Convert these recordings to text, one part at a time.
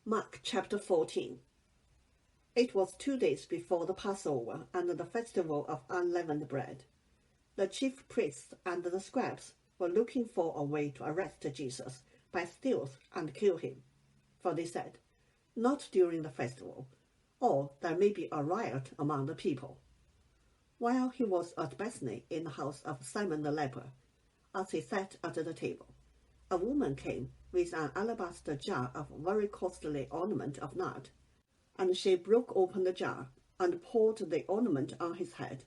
Mark chapter 14. It was 2 days before the Passover and the festival of unleavened bread. The chief priests and the scribes were looking for a way to arrest Jesus by stealth and kill him. For they said, "Not during the festival, or there may be a riot among the people." While he was at Bethany in the house of Simon the leper, as he sat at the table, a woman came with an alabaster jar of very costly ornament of nard, and she broke open the jar and poured the ornament on his head.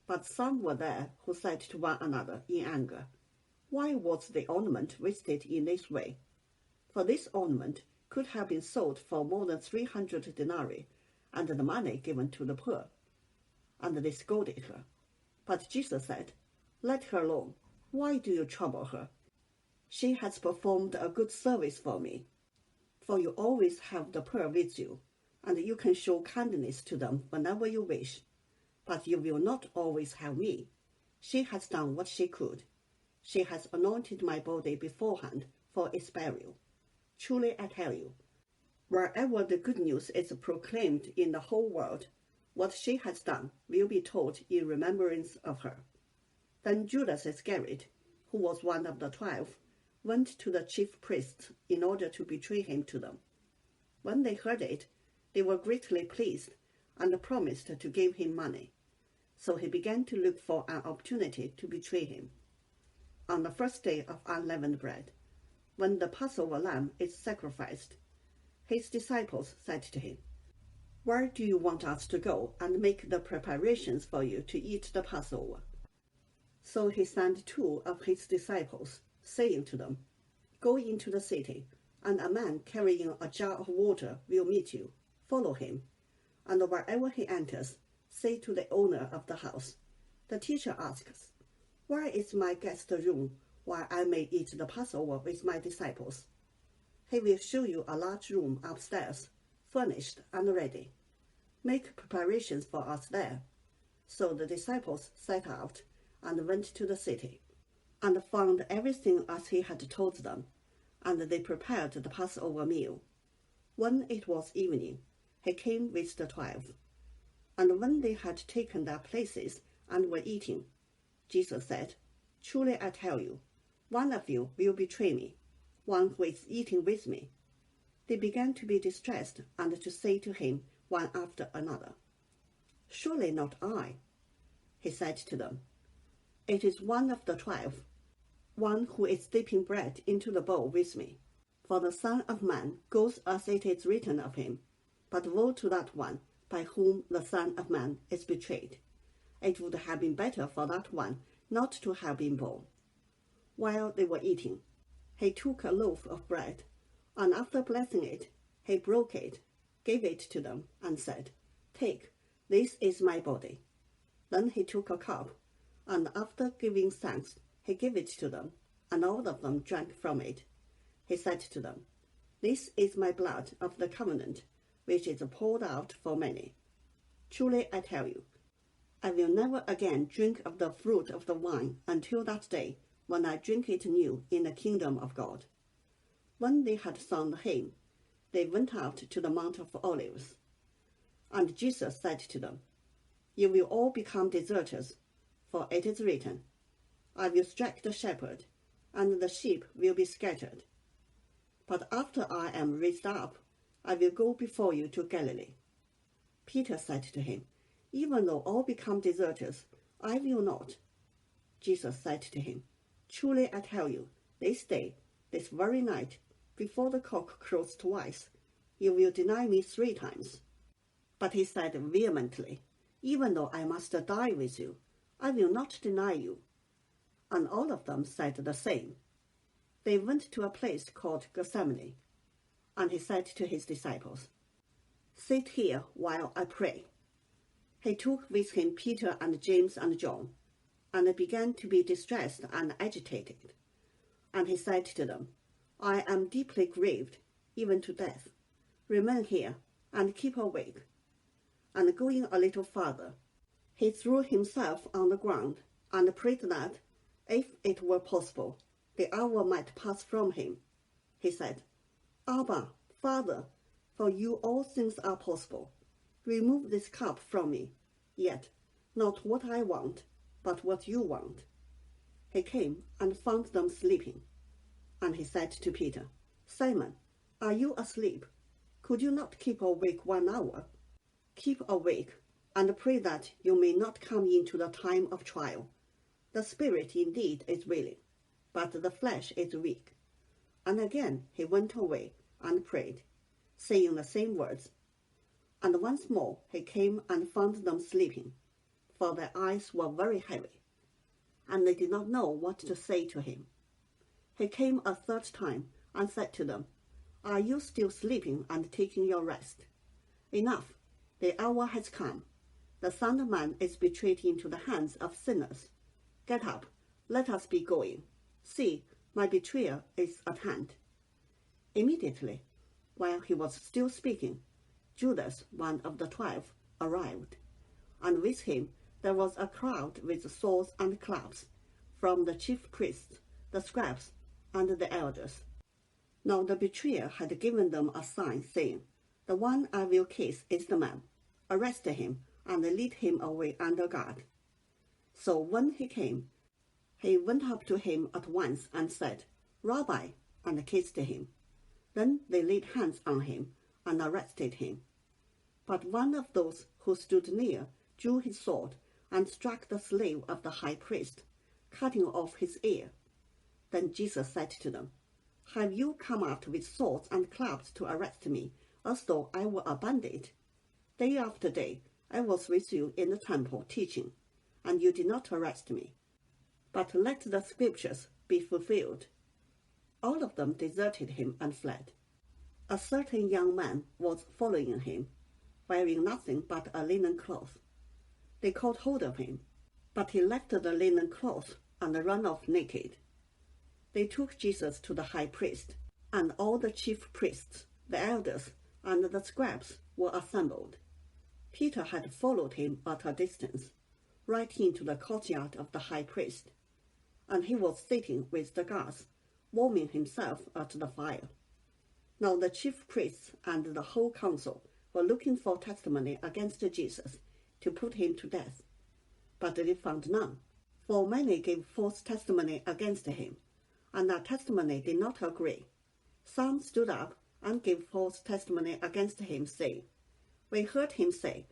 But some were there who said to one another in anger, "Why was the ornament wasted in this way? For this ornament could have been sold for more than 300 denarii, and the money given to the poor." And they scolded her. But Jesus said, "Let her alone. Why do you trouble her? She has performed a good service for me. For you always have the poor with you, and you can show kindness to them whenever you wish. But you will not always have me. She has done what she could. She has anointed my body beforehand for its burial. Truly I tell you, wherever the good news is proclaimed in the whole world, what she has done will be told in remembrance of her." Then Judas Iscariot, who was one of the 12, went to the chief priests in order to betray him to them. When they heard it, they were greatly pleased and promised to give him money. So he began to look for an opportunity to betray him. On the first day of unleavened bread, when the Passover lamb is sacrificed, his disciples said to him, "Where do you want us to go and make the preparations for you to eat the Passover?" So he sent 2 of his disciples, saying to them, "Go into the city, and a man carrying a jar of water will meet you. Follow him, and wherever he enters, say to the owner of the house, 'The teacher asks, where is my guest room where I may eat the Passover with my disciples?' He will show you a large room upstairs, furnished and ready. Make preparations for us there." So the disciples set out and went to the city, and found everything as he had told them, and they prepared the Passover meal. When it was evening, he came with the 12. And when they had taken their places and were eating, Jesus said, "Truly I tell you, one of you will betray me, one who is eating with me." They began to be distressed and to say to him one after another, "Surely not I." He said to them, "It is one of the 12, one who is dipping bread into the bowl with me. For the Son of Man goes as it is written of him, but woe to that one by whom the Son of Man is betrayed. It would have been better for that one not to have been born." While they were eating, he took a loaf of bread, and after blessing it, he broke it, gave it to them, and said, "Take, this is my body." Then he took a cup, and after giving thanks, he gave it to them, and all of them drank from it. He said to them, "This is my blood of the covenant, which is poured out for many. Truly I tell you, I will never again drink of the fruit of the vine until that day when I drink it new in the kingdom of God." When they had sung the hymn, they went out to the Mount of Olives. And Jesus said to them, "You will all become deserters, for it is written, 'I will strike the shepherd, and the sheep will be scattered.' But after I am raised up, I will go before you to Galilee." Peter said to him, "Even though all become deserters, I will not." Jesus said to him, "Truly I tell you, this day, this very night, before the cock crows twice, you will deny me 3 times. But he said vehemently, "Even though I must die with you, I will not deny you." And all of them said the same. They went to a place called Gethsemane, and he said to his disciples, "Sit here while I pray." He took with him Peter and James and John, and began to be distressed and agitated. And he said to them, "I am deeply grieved, even to death. Remain here and keep awake." And going a little farther, he threw himself on the ground and prayed that, if it were possible, the hour might pass from him. He said, "Abba, Father, For you all things are possible. Remove this cup from me. Yet, not what I want, but what you want. He came and found them sleeping. And he said to Peter, Simon, are you asleep? Could you not keep awake 1 hour? Keep awake, and pray that you may not come into the time of trial. The spirit indeed is willing, but the flesh is weak. And again he went away and prayed, saying the same words. And once more he came and found them sleeping, for their eyes were very heavy, and they did not know what to say to him. He came a third time and said to them, Are you still sleeping and taking your rest? Enough, the hour has come. The Son of Man is betrayed into the hands of sinners. Get up, let us be going. See, my betrayer is at hand. Immediately, while he was still speaking, Judas, one of the 12, arrived, and with him there was a crowd with swords and clubs, from the chief priests, the scribes, and the elders. Now the betrayer had given them a sign, saying, The one I will kiss is the man. Arrest him and lead him away under guard. So when he came, he went up to him at once and said, Rabbi, and kissed him. Then they laid hands on him and arrested him. But one of those who stood near drew his sword and struck the slave of the high priest, cutting off his ear. Then Jesus said to them, Have you come out with swords and clubs to arrest me, as though I were a bandit? Day after day I was with you in the temple teaching, and you did not arrest me. But let the scriptures be fulfilled. All of them deserted him and fled. A certain young man was following him, wearing nothing but a linen cloth. They caught hold of him, but he left the linen cloth and ran off naked. They took Jesus to the high priest, and all the chief priests, the elders, and the scribes were assembled. Peter had followed him at a distance, right into the courtyard of the high priest, and he was sitting with the guards, warming himself at the fire. Now the chief priests and the whole council were looking for testimony against Jesus to put him to death, but they found none, for many gave false testimony against him, and that testimony did not agree. Some stood up and gave false testimony against him, saying, We heard him say,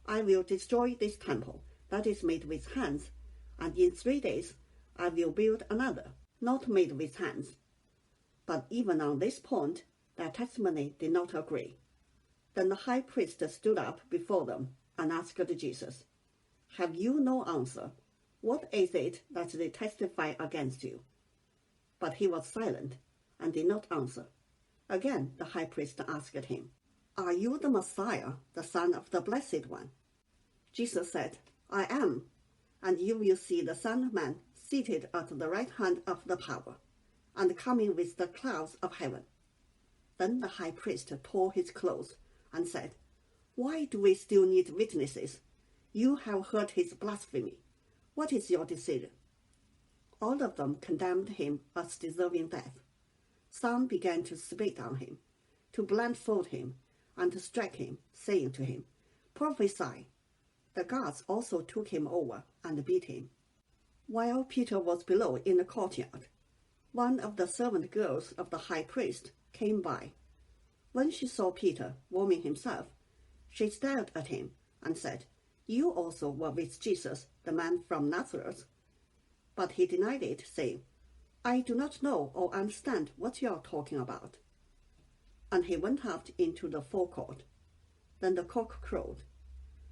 I will destroy this temple that is made with hands, and in 3 days I will build another, not made with hands. But even on this point, their testimony did not agree. Then the high priest stood up before them and asked Jesus, Have you no answer? What is it that they testify against you? But he was silent and did not answer. Again the high priest asked him, Are you the Messiah, the Son of the Blessed One? Jesus said, I am, and you will see the Son of Man seated at the right hand of the power, and coming with the clouds of heaven. Then the high priest tore his clothes and said, Why do we still need witnesses? You have heard his blasphemy. What is your decision? All of them condemned him as deserving death. Some began to spit on him, to blindfold him, and to strike him, saying to him, Prophesy. The guards also took him over and beat him. While Peter was below in the courtyard, one of the servant girls of the high priest came by. When she saw Peter warming himself, she stared at him and said, You also were with Jesus, the man from Nazareth. But he denied it, saying, I do not know or understand what you are talking about. And he went out into the forecourt. Then the cock crowed,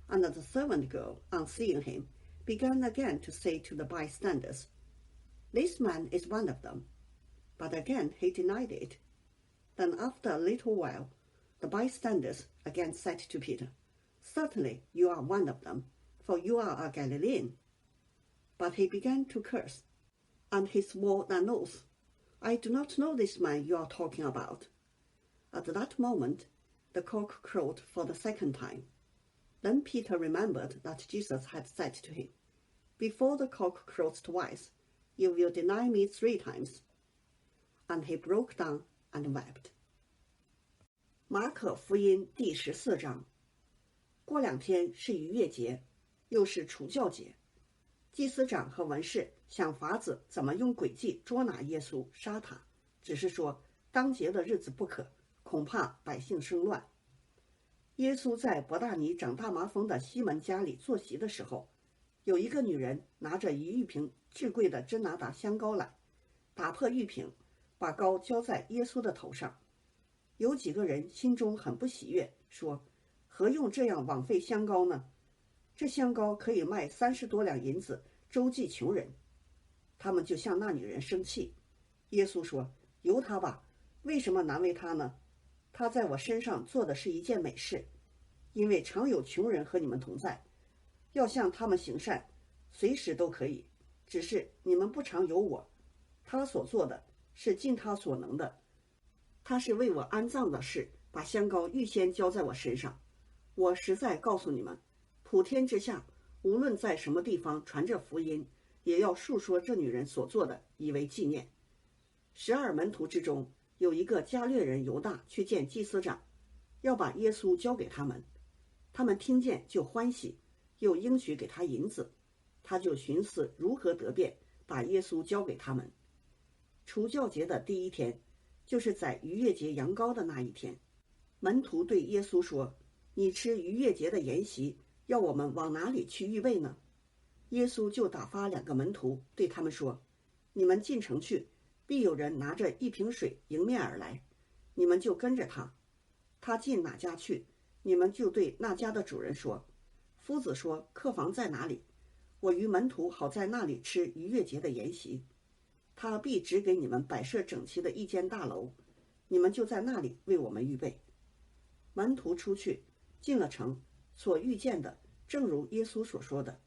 and the servant girl, on seeing him, began again to say to the bystanders, This man is one of them. But again he denied it. Then after a little while, the bystanders again said to Peter, Certainly you are one of them, for you are a Galilean. But he began to curse, and he swore an oath, I do not know this man you are talking about. At that moment, the cock crowed for the second time. Then Peter remembered that Jesus had said to him, Before the cock crows twice, you will deny me 3 times. And he broke down and wept. 马可福音第14章。过2天是逾越节，又是除酵节。祭司长和文士想法子怎么用诡计捉拿耶稣，杀他，只是说当节的日子不可，恐怕百姓生乱。耶稣在伯大尼长大麻风的西门家里坐席的时候，有一个女人拿着1玉瓶至贵的真拿达香膏来，打破玉瓶，把膏浇在耶稣的头上。有几个人心中很不喜悦，说：何用这样枉费香膏呢？这香膏可以卖30多两银子，周济穷人。他们就向那女人生气。耶稣说：由她吧，为什么难为她呢？她在我身上做的是一件美事，因为常有穷人和你们同在，要向他们行善，随时都可以，只是你们不常有我。他所做的是尽他所能的，他是为我安葬的事，把香膏预先浇在我身上。我实在告诉你们，普天之下，无论在什么地方传这福音，也要述说这女人所做的，以为纪念。12门徒之中，有一个加略人犹大去见祭司长，要把耶稣交给他们。他们听见就欢喜，又应许给他银子。他就寻思如何得便，把耶稣交给他们。除酵节的第1天，就是在逾越节羊羔的那一天，门徒对耶稣说：你吃逾越节的筵席，要我们往哪里去预备呢？耶稣就打发2个门徒，对他们说：你们进城去，必有人拿着1瓶水迎面而来，你们就跟着他。他进哪家去，你们就对那家的主人说：夫子说客房在哪里？我与门徒好在那里吃逾越节的筵席。他必指给你们摆设整齐的一间大楼，你们就在那里为我们预备。门徒出去，进了城，所遇见的正如耶稣所说的，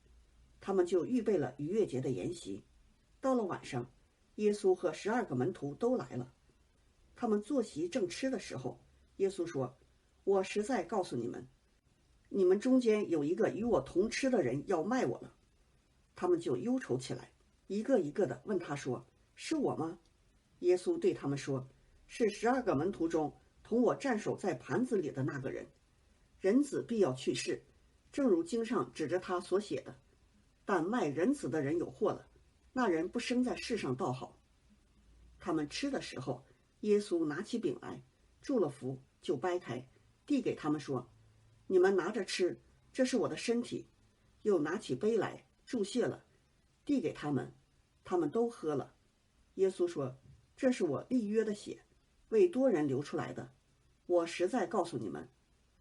他们就预备了逾越节的筵席。到了晚上，耶稣和12个门徒都来了。他们坐席正吃的时候，耶稣说：我实在告诉你们，你们中间有一个与我同吃的人要卖我了。他们就忧愁起来，一个一个的问他说：是我吗？耶稣对他们说：是12个门徒中同我站守在盘子里的那个人。人子必要去世，正如经上指着他所写的。但卖人子的人有祸了，那人不生在世上倒好。他们吃的时候，耶稣拿起饼来，祝了福，就掰开，递给他们说：你们拿着吃，这是我的身体。又拿起杯来，祝谢了，递给他们，他们都喝了。耶稣说：这是我立约的血，为多人流出来的。我实在告诉你们，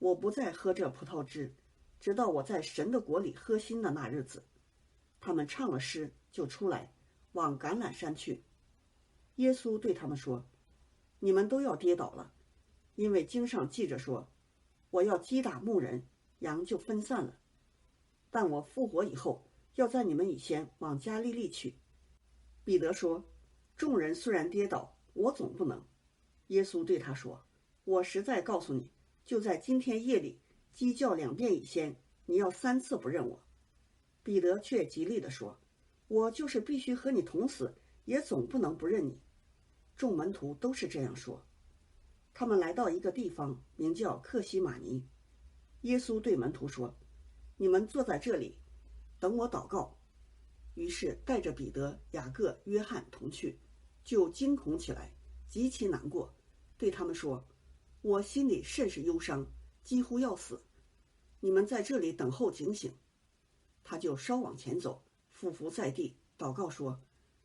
我不再喝这葡萄汁，直到我在神的国里喝新的那日子。他们唱了诗，就出来，往橄榄山去。耶稣对他们说：你们都要跌倒了，因为经上记着说，我要击打牧人，羊就分散了。但我复活以后，要在你们以前往加利利去。彼得说：众人虽然跌倒，我总不能。耶稣对他说：我实在告诉你，就在今天夜里，鸡叫2遍以先，你要3次不认我。彼得却极力地说：我就是必须和你同死，也总不能不认你。众门徒都是这样说。他们来到一个地方，名叫克西马尼。耶稣对门徒说：你们坐在这里，等我祷告。于是带着彼得、雅各、约翰同去，就惊恐起来，极其难过，对他们说：我心里甚是忧伤，几乎要死。你们在这里等候警醒。他就稍往前走，俯伏在地，祷告说：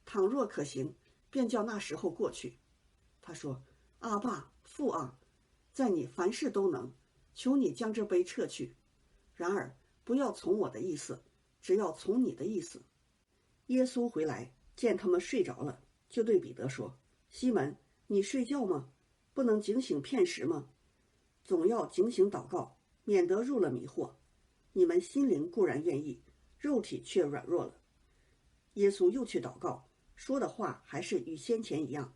倘若可行，便叫那时候过去。他说：阿爸，父啊，在你凡事都能，求你将这杯撤去。然而不要从我的意思，只要从你的意思。耶稣回来，见他们睡着了，就对彼得说：西门，你睡觉吗？不能警醒片时吗？总要警醒祷告，免得入了迷惑。你们心灵固然愿意，肉体却软弱了。耶稣又去祷告，说的话还是与先前一样。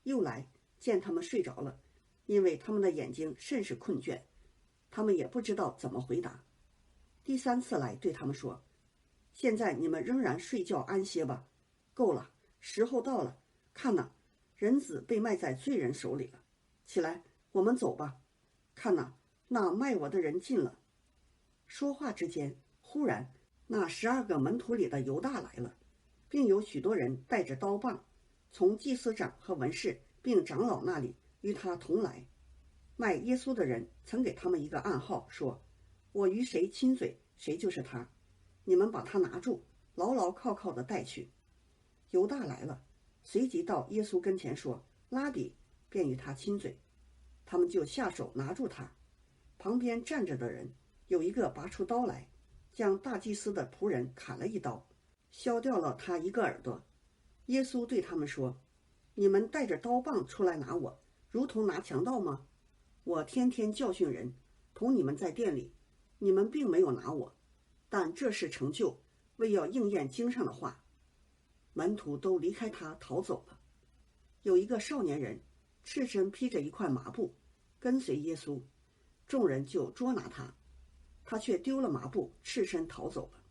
又来，见他们睡着了，因为他们的眼睛甚是困倦，他们也不知道怎么回答。第3次来，对他们说：现在你们仍然睡觉安歇吧，够了，时候到了，看哪，人子被卖在罪人手里了。起来，我们走吧。看哪，那卖我的人进了。”说话之间，忽然那12个门徒里的犹大来了，并有许多人带着刀棒，从祭司长和文士并长老那里与他同来。卖耶稣的人曾给他们一个暗号，说：“我与谁亲嘴，谁就是他。你们把他拿住，牢牢铐铐地带去。”犹大来了，随即到耶稣跟前说：“拉比！”便与他亲嘴。他们就下手拿住他。旁边站着的人有一个拔出刀来，将大祭司的仆人砍了一刀，削掉了他一个耳朵。耶稣对他们说：“你们带着刀棒出来拿我，如同拿强盗吗？我天天教训人，同你们在店里，你们并没有拿我，但这是成就，为要应验经上的话。”门徒都离开他逃走了。有一个少年人，赤身披着一块麻布，跟随耶稣，众人就捉拿他，他却丢了麻布，赤身逃走了。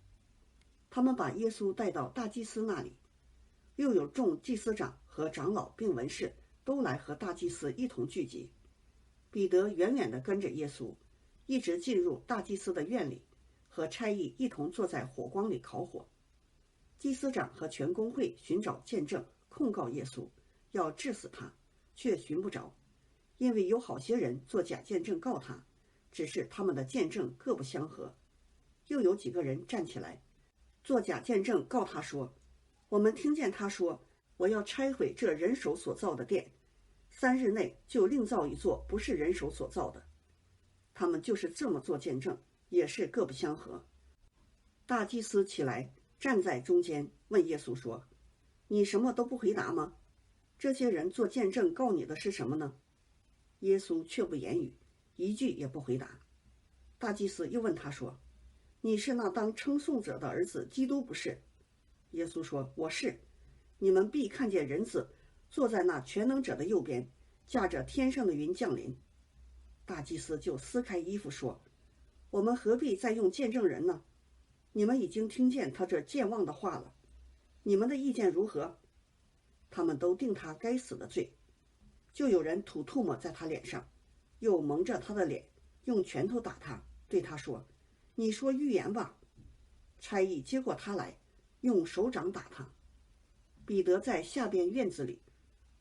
他们把耶稣带到大祭司那里，又有众祭司长和长老并文士都来和大祭司一同聚集。彼得远远地跟着耶稣，一直进入大祭司的院里，和差役一同坐在火光里烤火。祭司长和全公会寻找见证控告耶稣，要治死他，却寻不着，因为有好些人做假见证告他，只是他们的见证各不相合。又有几个人站起来做假见证告他说：“我们听见他说，我要拆毁这人手所造的殿，3日内就另造一座不是人手所造的。”他们就是这么做见证，也是各不相合。大祭司起来站在中间，问耶稣说：“你什么都不回答吗？这些人做见证告你的是什么呢？”耶稣却不言语，一句也不回答。大祭司又问他说：“你是那当称颂者的儿子基督不是？”耶稣说：“我是。你们必看见人子坐在那全能者的右边，驾着天上的云降临。”大祭司就撕开衣服说：“我们何必再用见证人呢？你们已经听见他这健忘的话了，你们的意见如何？”他们都定他该死的罪。就有人吐唾沫在他脸上，又蒙着他的脸，用拳头打他，对他说：“你说预言吧。”差役接过他来，用手掌打他。彼得在下边院子里，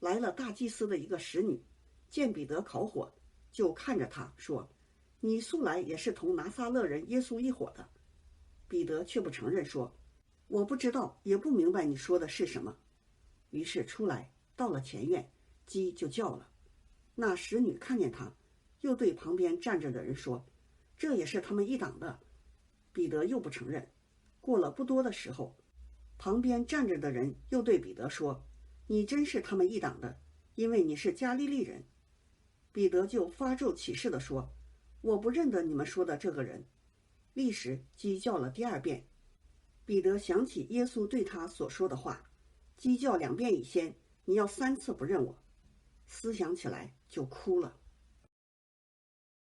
来了大祭司的一个使女，见彼得烤火，就看着他说：“你素来也是同拿撒勒人耶稣一伙的。”彼得却不承认，说：“我不知道，也不明白你说的是什么。”于是出来，到了前院，鸡就叫了。那使女看见他，又对旁边站着的人说：“这也是他们一党的。”彼得又不承认。过了不多的时候，旁边站着的人又对彼得说：“你真是他们一党的，因为你是加利利人。”彼得就发咒起誓地说：“我不认得你们说的这个人。”立时鸡叫了第2遍。彼得想起耶稣对他所说的话：“鸡叫2遍以先，你要3次不认我。”思想起来就哭了。